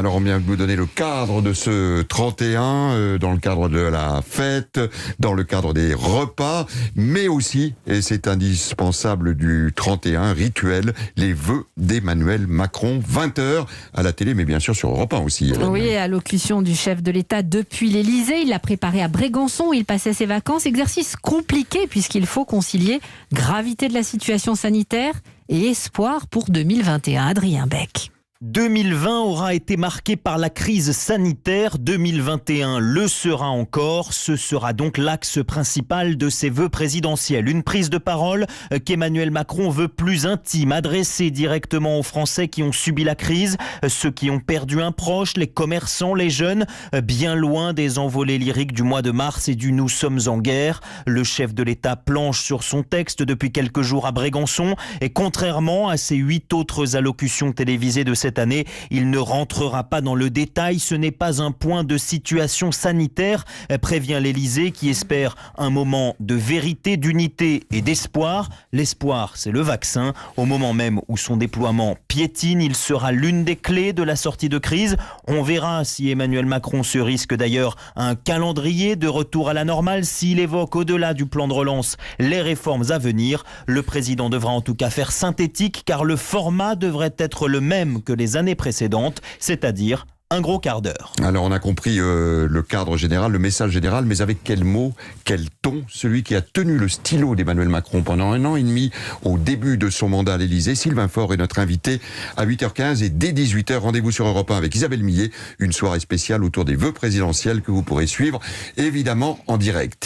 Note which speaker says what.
Speaker 1: Alors on vient de vous donner le cadre de ce 31, dans le cadre de la fête, dans le cadre des repas, mais aussi, et c'est indispensable du 31, rituel, les vœux d'Emmanuel Macron, 20h à la télé, mais bien sûr sur Europe 1 aussi.
Speaker 2: Oui, allocution du chef de l'État depuis l'Élysée. Il l'a préparé à Brégançon où il passait ses vacances. Exercice compliqué puisqu'il faut concilier gravité de la situation sanitaire et espoir pour 2021. Adrien Beck.
Speaker 3: 2020 aura été marqué par la crise sanitaire, 2021 le sera encore. Ce sera donc l'axe principal de ses vœux présidentiels. Une prise de parole qu'Emmanuel Macron veut plus intime, adressée directement aux Français qui ont subi la crise, ceux qui ont perdu un proche, les commerçants, les jeunes, bien loin des envolées lyriques du mois de mars et du « Nous sommes en guerre ». Le chef de l'État planche sur son texte depuis quelques jours à Brégançon et contrairement à ses 8 autres allocutions télévisées de cette année, il ne rentrera pas dans le détail. Ce n'est pas un point de situation sanitaire, prévient l'Élysée qui espère un moment de vérité, d'unité et d'espoir. L'espoir, c'est le vaccin. Au moment même où son déploiement piétine, il sera l'une des clés de la sortie de crise. On verra si Emmanuel Macron se risque d'ailleurs un calendrier de retour à la normale s'il évoque au-delà du plan de relance les réformes à venir. Le président devra en tout cas faire synthétique car le format devrait être le même que les années précédentes, c'est-à-dire un gros quart d'heure.
Speaker 1: Alors on a compris le cadre général, le message général, mais avec quel mot, quel ton? Celui qui a tenu le stylo d'Emmanuel Macron pendant 1 an et demi au début de son mandat à l'Élysée, Sylvain Faure est notre invité à 8h15 et dès 18h, rendez-vous sur Europe 1 avec Isabelle Millet, une soirée spéciale autour des vœux présidentiels que vous pourrez suivre évidemment en direct.